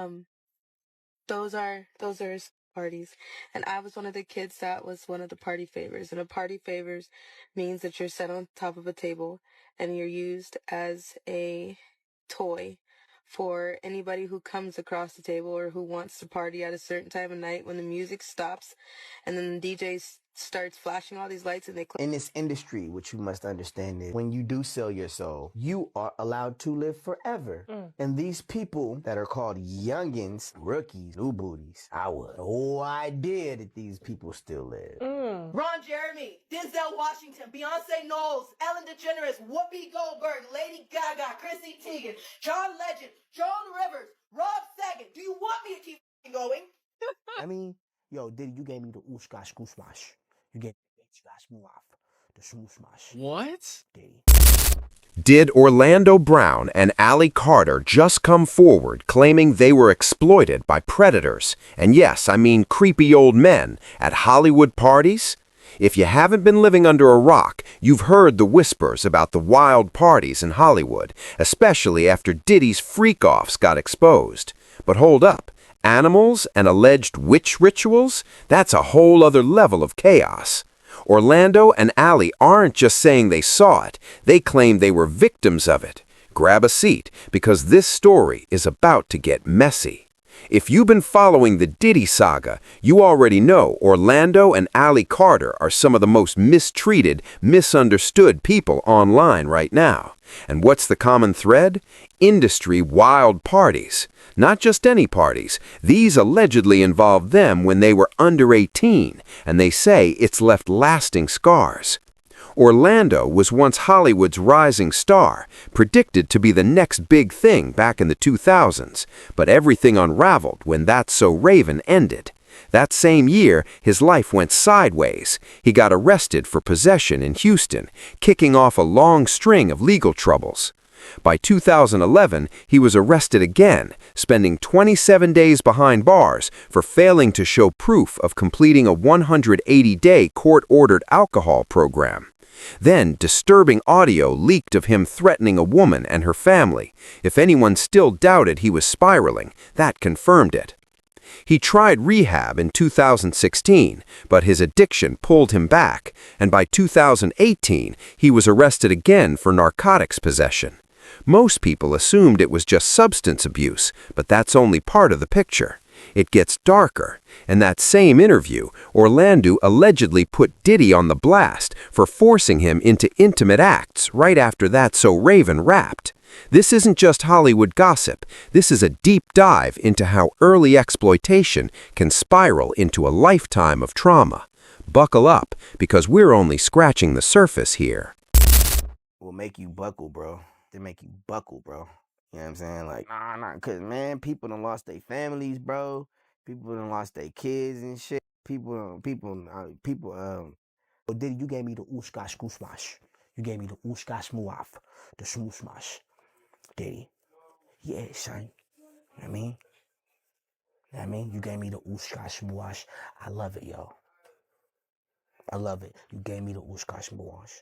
Um, those are parties, and I was one of the kids that was one of the party favors. And a party favors means that you're set on top of a table and you're used as a toy for anybody who comes across the table or who wants to party at a certain time of night when the music stops and then the DJ starts flashing all these lights and they In this industry, what you must understand is when you do sell your soul, you are allowed to live forever. And these people that are called youngins, rookies, new booties, I would no idea that these people still live. Ron Jeremy, Denzel Washington, Beyonce Knowles, Ellen DeGeneres, Whoopi Goldberg, Lady Gaga, Chrissy Teigen, John Legend, Joan Rivers, Rob Saget. Do you want me to keep going? I mean, yo, Diddy, you gave me the ooshkash gooshmash. You gave me the muaf, the smooshmash. What? Diddy. Did Orlando Brown and Ally Carter just come forward claiming they were exploited by predators, and yes, I mean creepy old men, at Hollywood parties? If you haven't been living under a rock, you've heard the whispers about the wild parties in Hollywood, especially after Diddy's freak-offs got exposed. But hold up, animals and alleged witch rituals? That's a whole other level of chaos. Orlando and Ally aren't just saying they saw it, they claim they were victims of it. Grab a seat, because this story is about to get messy. If you've been following the Diddy saga, you already know Orlando and Ally Carter are some of the most mistreated, misunderstood people online right now. And what's the common thread? Industry wild parties. Not just any parties. These allegedly involved them when they were under 18, and they say it's left lasting scars. Orlando was once Hollywood's rising star, predicted to be the next big thing back in the 2000s, but everything unraveled when That's So Raven ended. That same year, his life went sideways. He got arrested for possession in Houston, kicking off a long string of legal troubles. By 2011, he was arrested again, spending 27 days behind bars for failing to show proof of completing a 180-day court-ordered alcohol program. Then, disturbing audio leaked of him threatening a woman and her family. If anyone still doubted he was spiraling, that confirmed it. He tried rehab in 2016, but his addiction pulled him back, and by 2018, he was arrested again for narcotics possession. Most people assumed it was just substance abuse, but that's only part of the picture. It gets darker. In that same interview, Orlando allegedly put Diddy on the blast for forcing him into intimate acts right after That's So Raven rapped. This isn't just Hollywood gossip. This is a deep dive into how early exploitation can spiral into a lifetime of trauma. Buckle up, because we're only scratching the surface here. Will make you buckle, bro. They make you buckle, bro. You know what I'm saying? Like, nah, cause man, people done lost their families, bro. People done lost their kids and shit. People. Oh, Diddy, you gave me the ooshkash gooshmash. You gave me the ooshkash muaf, the smooshmash. Diddy. Yeah, son. You know what I mean? You know what I mean? You gave me the ooshkash muash. I love it, yo. I love it. You gave me the ooshkash muash.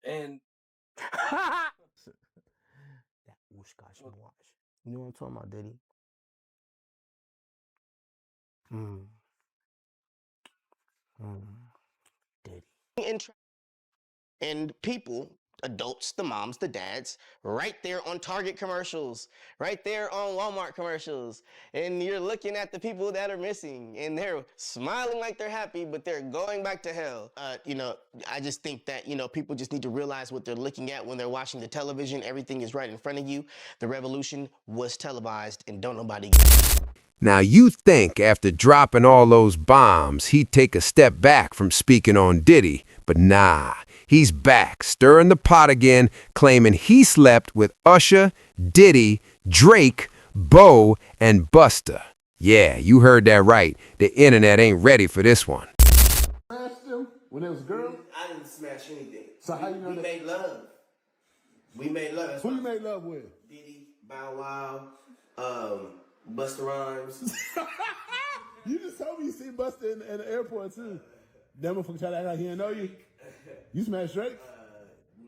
And That ooshkash muash. You know what I'm talking about, Diddy? Diddy. And people, adults, the moms, the dads, right there on Target commercials, right there on Walmart commercials, and you're looking at the people that are missing, and they're smiling like they're happy, but they're going back to hell. I just think that, people just need to realize what they're looking at when they're watching the television. Everything is right in front of you. The revolution was televised, and don't nobody get it. Now you'd think after dropping all those bombs, he'd take a step back from speaking on Diddy, but nah. He's back, stirring the pot again, claiming he slept with Usher, Diddy, Drake, Bo, and Busta. Yeah, you heard that right. The internet ain't ready for this one. Smashed him when it was a girl? I didn't smash anything. So how you know we that? made love. We made love. That's Who why- you made love with? Diddy, Bow Wow, Busta Rhymes. You just told me you see Busta in the airport too. That motherfucker tried to act like he didn't know you. You smashed Drake?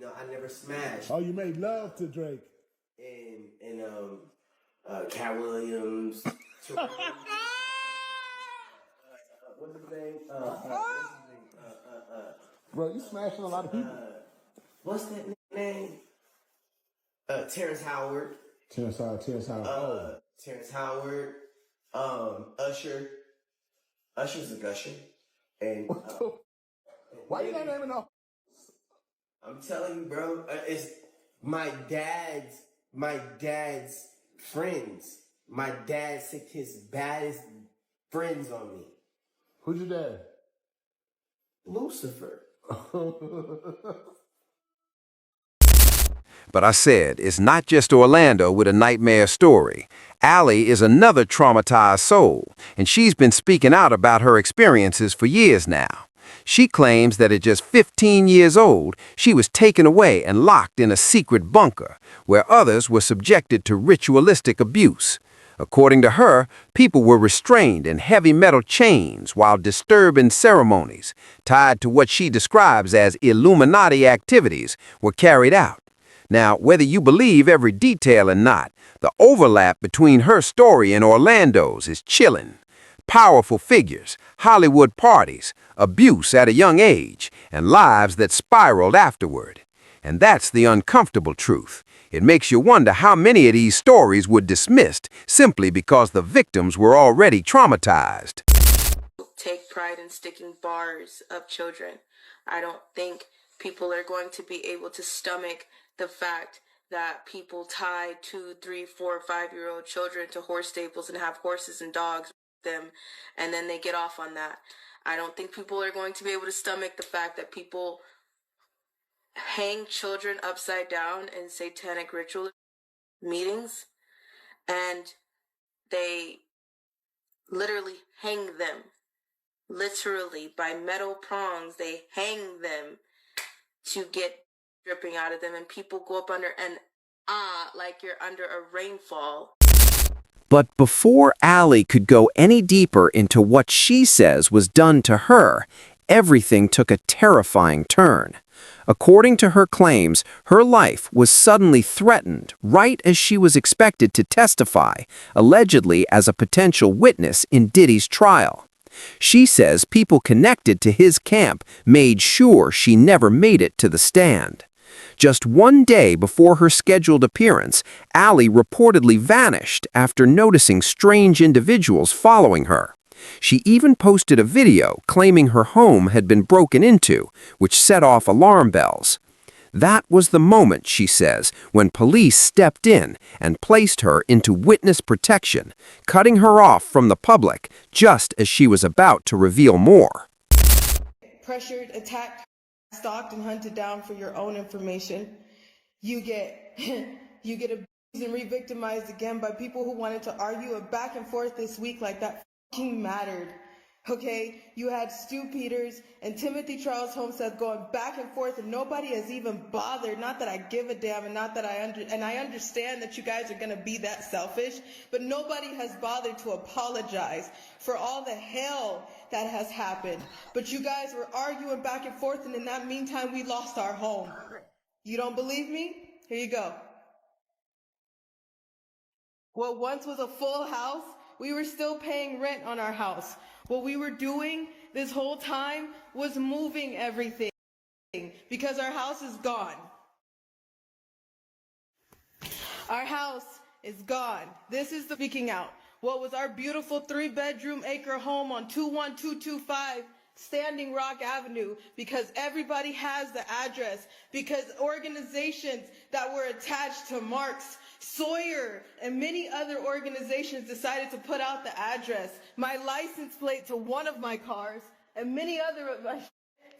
No, I never smashed. Oh, you made love to Drake. And Cat Williams. What's his name? Bro, you smashing a lot of people. What's that name? Terrence Howard. Terrence Howard. Terrence Howard. Usher. Usher's a gusher. And why you not naming no? I'm telling you, bro, it's my dad's friends. My dad sicked his baddest friends on me. Who's your dad? Lucifer. But I said, it's not just Orlando with a nightmare story. Allie is another traumatized soul, and she's been speaking out about her experiences for years now. She claims that at just 15 years old, she was taken away and locked in a secret bunker, where others were subjected to ritualistic abuse. According to her, people were restrained in heavy metal chains while disturbing ceremonies, tied to what she describes as Illuminati activities, were carried out. Now, whether you believe every detail or not, the overlap between her story and Orlando's is chilling. Powerful figures, Hollywood parties, abuse at a young age, and lives that spiraled afterward. And that's the uncomfortable truth. It makes you wonder how many of these stories were dismissed simply because the victims were already traumatized. Take pride in sticking bars of children. I don't think people are going to be able to stomach the fact that people tie 2, 3, 4, 5-year-old children to horse stables and have horses and dogs with them, and then they get off on that. I don't think people are going to be able to stomach the fact that people hang children upside down in satanic ritual meetings, and they literally hang them. Literally, by metal prongs, they hang them to get dripping out of them, and people go up under and like you're under a rainfall. But before Allie could go any deeper into what she says was done to her, everything took a terrifying turn. According to her claims, her life was suddenly threatened right as she was expected to testify, allegedly as a potential witness in Diddy's trial. She says people connected to his camp made sure she never made it to the stand. Just one day before her scheduled appearance, Allie reportedly vanished after noticing strange individuals following her. She even posted a video claiming her home had been broken into, which set off alarm bells. That was the moment, she says, when police stepped in and placed her into witness protection, cutting her off from the public just as she was about to reveal more. Pressured, attacked, stalked, and hunted down for your own information. You get abused and re-victimized again by people who wanted to argue a back and forth this week like that fucking mattered. Okay, you had Stu Peters and Timothy Charles Homestead going back and forth, and nobody has even bothered. Not that I give a damn, and not that I understand that you guys are gonna be that selfish, but nobody has bothered to apologize for all the hell that has happened. But you guys were arguing back and forth, and in that meantime, we lost our home. You don't believe me? Here you go. What once was a full house, we were still paying rent on our house. What we were doing this whole time was moving everything because our house is gone. Our house is gone. This is the speaking out. What was our beautiful 3-bedroom acre home on 21225 Standing Rock Avenue, because everybody has the address, because organizations that were attached to Marx, Sawyer, and many other organizations decided to put out the address, my license plate to one of my cars, and many other of my.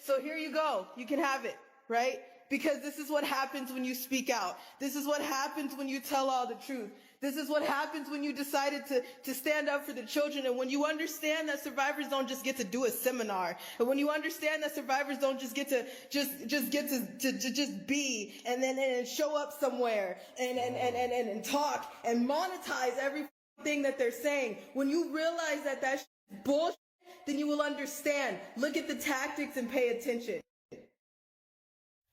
So here you go. You can have it, right? Because this is what happens when you speak out. This is what happens when you tell all the truth. This is what happens when you decided to stand up for the children, and when you understand that survivors don't just get to do a seminar, and when you understand that survivors don't just get to just be and show up somewhere and talk and monetize everything that they're saying. When you realize that that's bullshit, then you will understand. Look at the tactics and pay attention.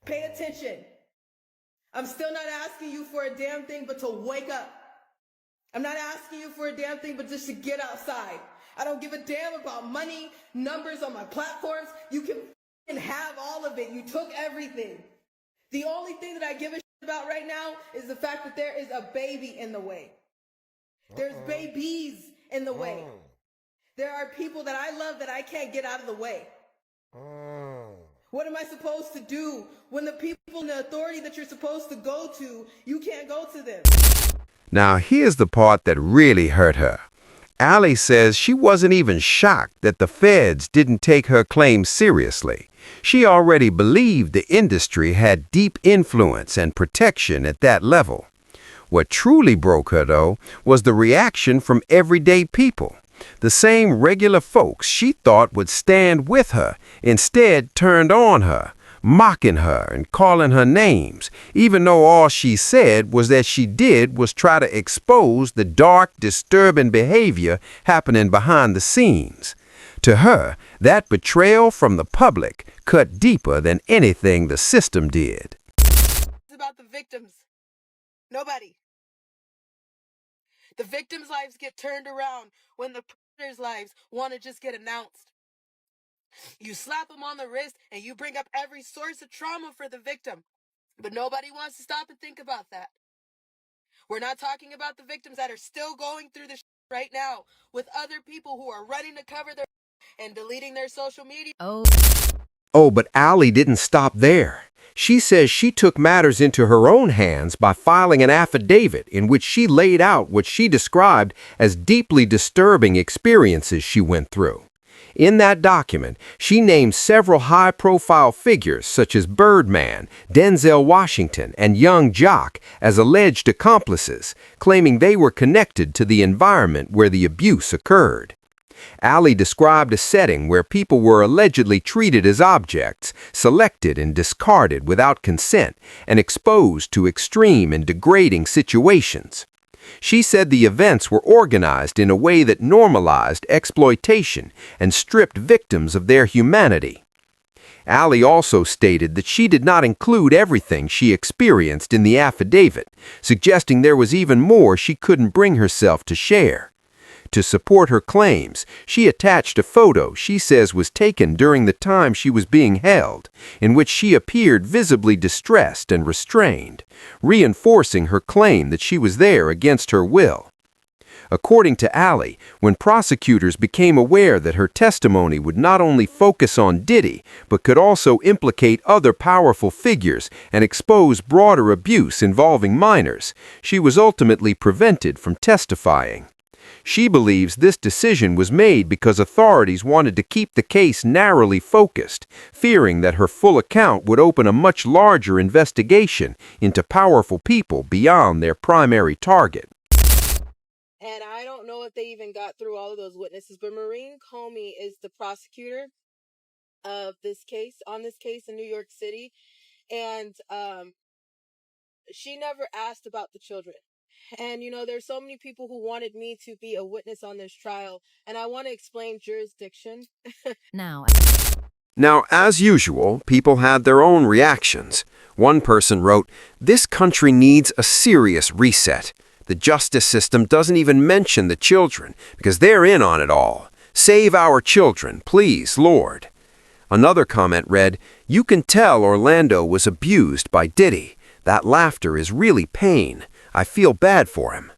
Pay attention. I'm still not asking you for a damn thing but to wake up. I'm not asking you for a damn thing but just to get outside. I don't give a damn about money, numbers on my platforms. You can have all of it. You took everything. The only thing that I give a shit about right now is the fact that there is a baby in the way. There's babies in the way. There are people that I love that I can't get out of the way. What am I supposed to do when the people in the authority that you're supposed to go to, you can't go to them? Now here's the part that really hurt her. Allie says she wasn't even shocked that the feds didn't take her claim seriously. She already believed the industry had deep influence and protection at that level. What truly broke her, though, was the reaction from everyday people. The same regular folks she thought would stand with her instead turned on her, mocking her and calling her names, even though all she said was that she did was try to expose the dark, disturbing behavior happening behind the scenes. To her, that betrayal from the public cut deeper than anything the system did. It's about the victims. Nobody. The victims' lives get turned around when the predators' lives want to just get announced. You slap them on the wrist and you bring up every source of trauma for the victim. But nobody wants to stop and think about that. We're not talking about the victims that are still going through the right now with other people who are running to cover their and deleting their social media. Oh, but Allie didn't stop there. She says she took matters into her own hands by filing an affidavit in which she laid out what she described as deeply disturbing experiences she went through. In that document, she named several high-profile figures such as Birdman, Denzel Washington, and Young Jock as alleged accomplices, claiming they were connected to the environment where the abuse occurred. Allie described a setting where people were allegedly treated as objects, selected and discarded without consent, and exposed to extreme and degrading situations. She said the events were organized in a way that normalized exploitation and stripped victims of their humanity. Allie also stated that she did not include everything she experienced in the affidavit, suggesting there was even more she couldn't bring herself to share. To support her claims, she attached a photo she says was taken during the time she was being held, in which she appeared visibly distressed and restrained, reinforcing her claim that she was there against her will. According to Allie, when prosecutors became aware that her testimony would not only focus on Diddy, but could also implicate other powerful figures and expose broader abuse involving minors, she was ultimately prevented from testifying. She believes this decision was made because authorities wanted to keep the case narrowly focused, fearing that her full account would open a much larger investigation into powerful people beyond their primary target. And I don't know if they even got through all of those witnesses, but Maureen Comey is the prosecutor of this case, on this case in New York City. And she never asked about the children. And, you know, there's so many people who wanted me to be a witness on this trial, and I want to explain jurisdiction. Now, as usual, people had their own reactions. One person wrote, "This country needs a serious reset. The justice system doesn't even mention the children, because they're in on it all. Save our children, please, Lord." Another comment read, "You can tell Orlando was abused by Diddy. That laughter is really pain. I feel bad for him."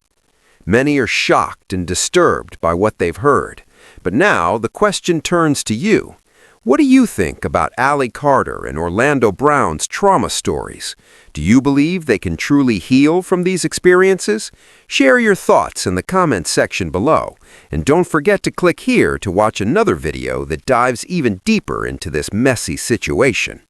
Many are shocked and disturbed by what they've heard. But now the question turns to you. What do you think about Allie Carter and Orlando Brown's trauma stories? Do you believe they can truly heal from these experiences? Share your thoughts in the comments section below. And don't forget to click here to watch another video that dives even deeper into this messy situation.